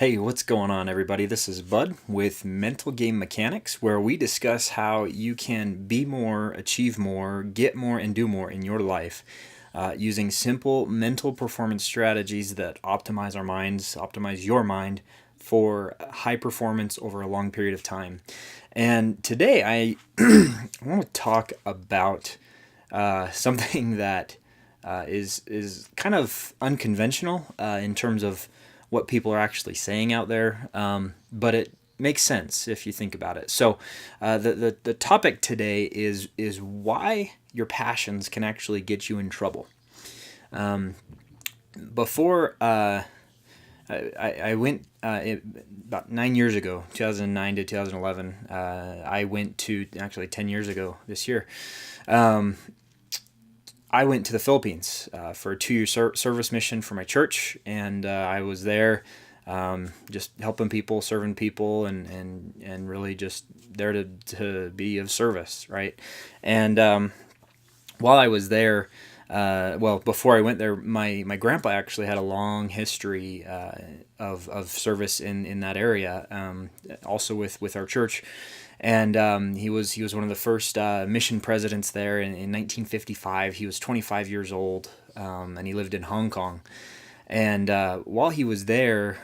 Hey, what's going on, everybody? This is Bud with Mental Game Mechanics, where we discuss how you can be more, achieve more, get more, and do more in your life using simple mental performance strategies that optimize our minds, optimize your mind for high performance over a long period of time. And today I want to talk about something that is kind of unconventional in terms of what people are actually saying out there, but it makes sense if you think about it. So, the topic today is why your passions can actually get you in trouble. Before I went about 9 years ago, 2009 to 2011. I went to actually 10 years ago this year. I went to the Philippines for a 2-year service mission for my church, and I was there just helping people, serving people, and really just there to be of service, right? And while I was there, before I went there, my grandpa actually had a long history of service in that area, also with our church. And he was one of the first mission presidents there in 1955. He was 25 years old, and he lived in Hong Kong. And while he was there,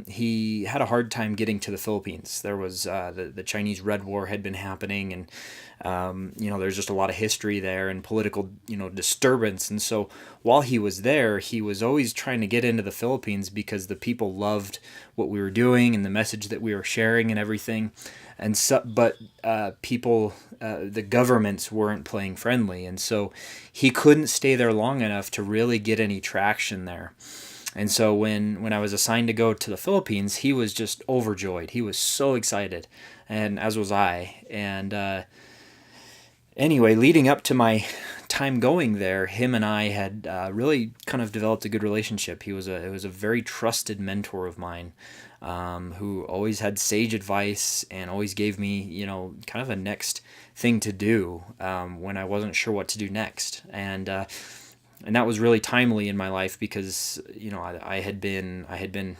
he had a hard time getting to the Philippines. There was the Chinese Red War had been happening, and there's just a lot of history there and political disturbance. And so while he was there, he was always trying to get into the Philippines because the people loved what we were doing and the message that we were sharing and everything. And so, but people, the governments weren't playing friendly, and so he couldn't stay there long enough to really get any traction there. And so when I was assigned to go to the Philippines, he was just overjoyed. He was so excited, and as was I. And anyway, leading up to my time going there, him and I had really kind of developed a good relationship. It was a very trusted mentor of mine, who always had sage advice and always gave me, kind of a next thing to do when I wasn't sure what to do next. And that was really timely in my life because I had been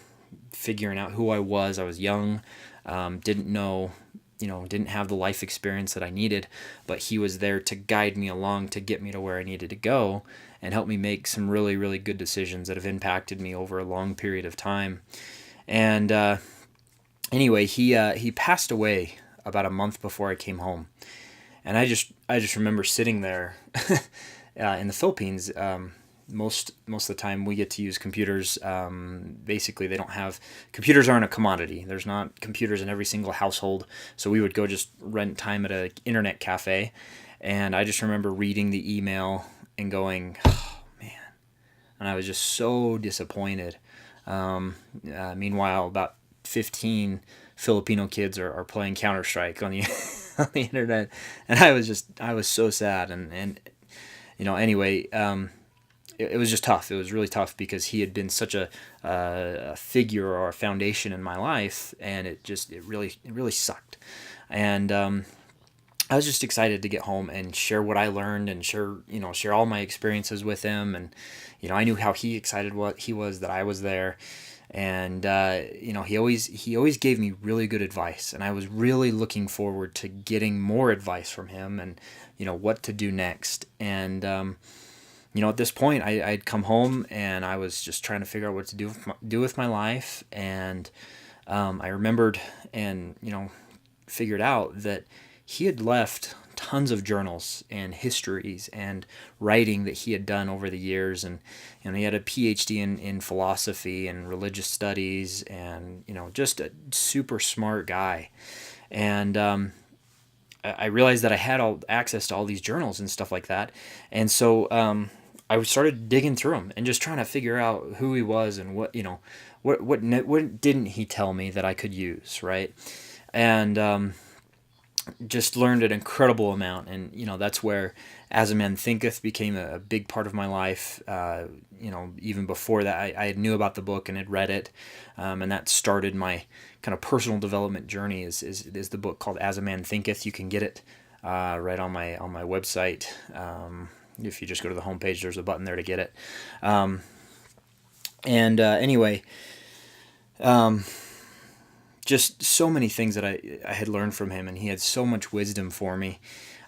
figuring out who I was. I was young, didn't know, didn't have the life experience that I needed, but he was there to guide me along to get me to where I needed to go and help me make some really, really good decisions that have impacted me over a long period of time. And anyway, he passed away about a month before I came home, and I just remember sitting there in the Philippines. Most of the time we get to use computers. Basically, they don't have computers aren't a commodity. There's not computers in every single household, so we would go just rent time at an internet cafe, and I just remember reading the email and going, oh man, and I was just so disappointed. Meanwhile, about 15 Filipino kids are playing Counter Strike on the on the internet, and I was so sad, and anyway, it was just tough. It was really tough because he had been such a figure or a foundation in my life, and it really sucked. And I was just excited to get home and share what I learned and share all my experiences with him. And I knew how excited what he was that I was there. And he always gave me really good advice, and I was really looking forward to getting more advice from him and what to do next. And at this point, I'd come home and I was just trying to figure out what to do with my life. And I remembered and figured out that he had left tons of journals and histories and writing that he had done over the years. And he had a PhD in philosophy and religious studies, and just a super smart guy. And I realized that I had all access to all these journals and stuff like that. And so I started digging through them and just trying to figure out who he was and what didn't he tell me that I could use, right? And just learned an incredible amount. And that's where As a Man Thinketh became a big part of my life. Even before that, I knew about the book and had read it, and that started my kind of personal development journey. Is the book called As a Man Thinketh. You can get it right on my website. If you just go to the homepage, there's a button there to get it. Anyway, just so many things that I had learned from him, and he had so much wisdom for me.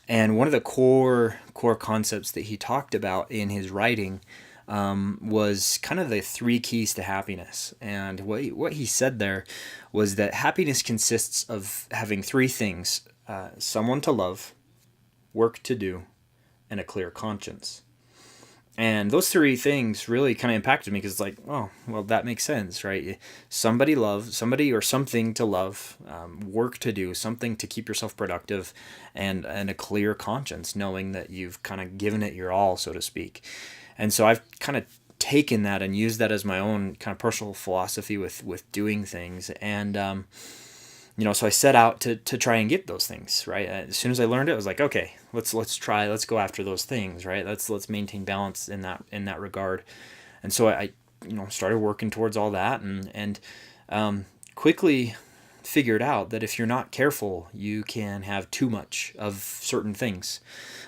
And one of the core concepts that he talked about in his writing was kind of the three keys to happiness. And what he said there was that happiness consists of having three things: someone to love, work to do, and a clear conscience. And those three things really kind of impacted me, because it's like, oh, well, that makes sense, right? Somebody or something to love, work to do, something to keep yourself productive, and a clear conscience, knowing that you've kind of given it your all, so to speak. And so I've kind of taken that and used that as my own kind of personal philosophy with doing things. And so I set out to try and get those things, right? As soon as I learned it, I was like, okay, let's go after those things, right? Let's maintain balance in that regard. And so I started working towards all that, and quickly figured out that if you're not careful, you can have too much of certain things.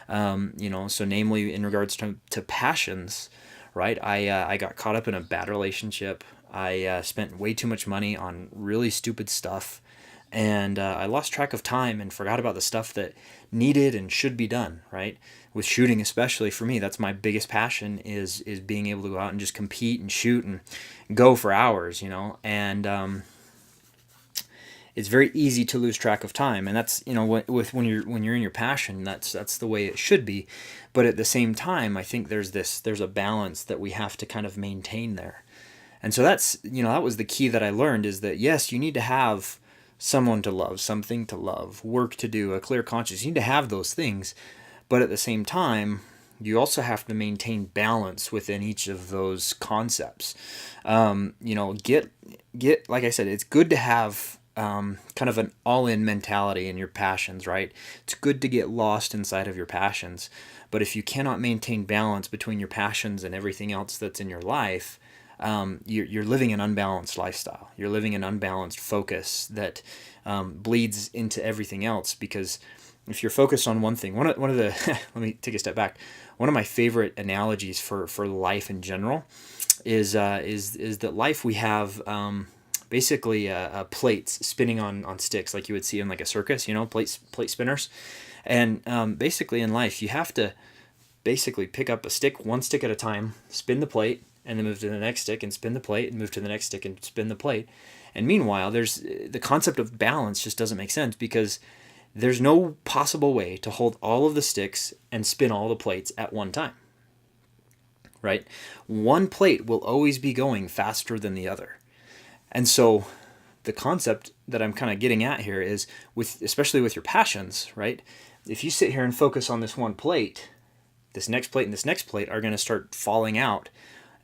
So namely in regards to passions, right? I got caught up in a bad relationship. I spent way too much money on really stupid stuff. And I lost track of time and forgot about the stuff that needed and should be done, right? With shooting, especially for me, that's my biggest passion, is being able to go out and just compete and shoot and go for hours, and it's very easy to lose track of time. And that's, when you're in your passion, that's the way it should be. But at the same time, I think there's a balance that we have to kind of maintain there. And so that's, that was the key that I learned, is that yes, you need to have someone to love, something to love, work to do, a clear conscience. You need to have those things, but at the same time, you also have to maintain balance within each of those concepts. Get like I said, it's good to have kind of an all-in mentality in your passions, right? It's good to get lost inside of your passions, but if you cannot maintain balance between your passions and everything else that's in your life, you're living an unbalanced lifestyle. You're living an unbalanced focus that bleeds into everything else. Because if you're focused on one thing, one of the let me take a step back. One of my favorite analogies for life in general is that life, we have basically plates spinning on sticks, like you would see in like a circus, plate spinners. And basically in life, you have to basically pick up one stick at a time, spin the plate, and then move to the next stick and spin the plate, and move to the next stick and spin the plate. And meanwhile, there's the concept of balance just doesn't make sense, because there's no possible way to hold all of the sticks and spin all the plates at one time, right? One plate will always be going faster than the other. And so the concept that I'm kind of getting at here is, especially with your passions, right? If you sit here and focus on this one plate, this next plate and this next plate are going to start falling out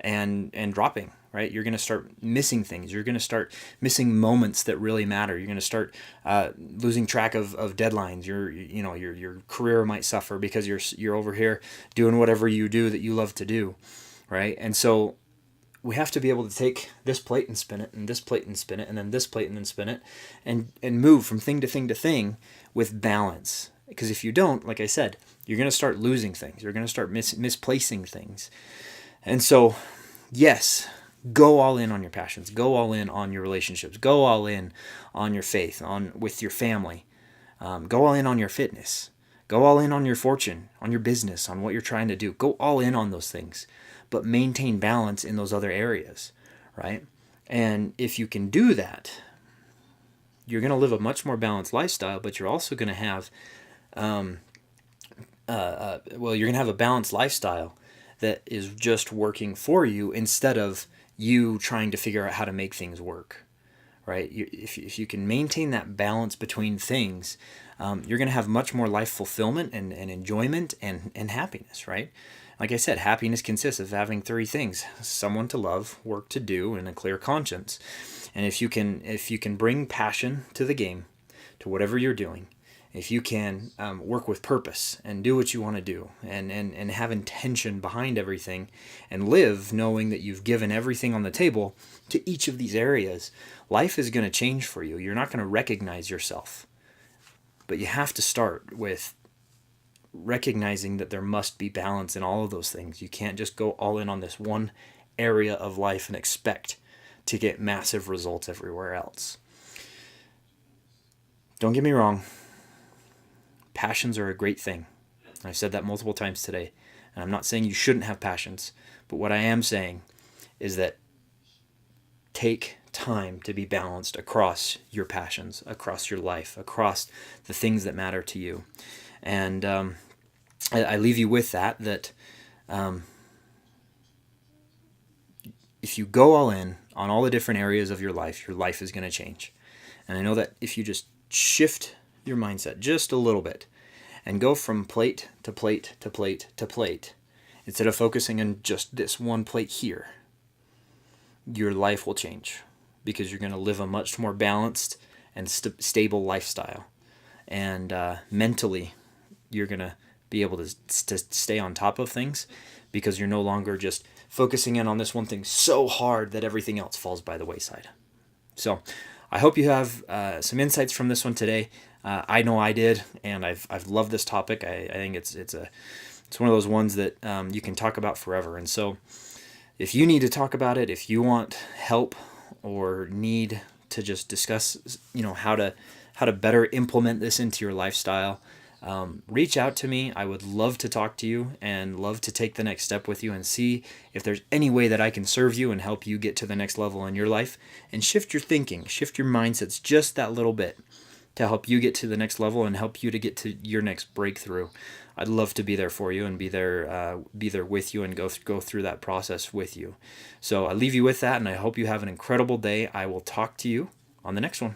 and dropping, right? You're going to start missing things. You're going to start missing moments that really matter. You're going to start losing track of deadlines. Your career might suffer because you're over here doing whatever you do that you love to do, right? And so we have to be able to take this plate and spin it, and this plate and spin it, and then this plate and then spin it, and move from thing to thing to thing with balance. Because if you don't, like I said, you're going to start losing things. You're going to start misplacing things. And so, yes, go all in on your passions. Go all in on your relationships. Go all in on your faith, with your family. Go all in on your fitness. Go all in on your fortune, on your business, on what you're trying to do. Go all in on those things, but maintain balance in those other areas, right? And if you can do that, you're going to live a much more balanced lifestyle, but you're also going to have, you're going to have a balanced lifestyle that is just working for you, instead of you trying to figure out how to make things work, right? If you can maintain that balance between things, you're going to have much more life fulfillment and enjoyment and happiness, right? Like I said, happiness consists of having three things: someone to love, work to do, and a clear conscience. And if you can bring passion to the game, to whatever you're doing, if you can work with purpose and do what you want to do, and have intention behind everything, and live knowing that you've given everything on the table to each of these areas, life is going to change for you. You're not going to recognize yourself. But you have to start with recognizing that there must be balance in all of those things. You can't just go all in on this one area of life and expect to get massive results everywhere else. Don't get me wrong. Passions are a great thing. I've said that multiple times today. And I'm not saying you shouldn't have passions. But what I am saying is that take time to be balanced across your passions, across your life, across the things that matter to you. And I leave you with that if you go all in on all the different areas of your life is going to change. And I know that if you just shift your mindset just a little bit and go from plate to plate to plate to plate, instead of focusing on just this one plate here, your life will change, because you're going to live a much more balanced and stable lifestyle. And mentally, you're going to be able to stay on top of things, because you're no longer just focusing in on this one thing so hard that everything else falls by the wayside. So I hope you have some insights from this one today. I know I did, and I've loved this topic. I think it's one of those ones that you can talk about forever. And so if you need to talk about it, if you want help or need to just discuss, how to better implement this into your lifestyle, reach out to me. I would love to talk to you and love to take the next step with you and see if there's any way that I can serve you and help you get to the next level in your life and shift your thinking, shift your mindsets just that little bit to help you get to the next level and help you to get to your next breakthrough. I'd love to be there for you and be there with you and go through that process with you. So I leave you with that, and I hope you have an incredible day. I will talk to you on the next one.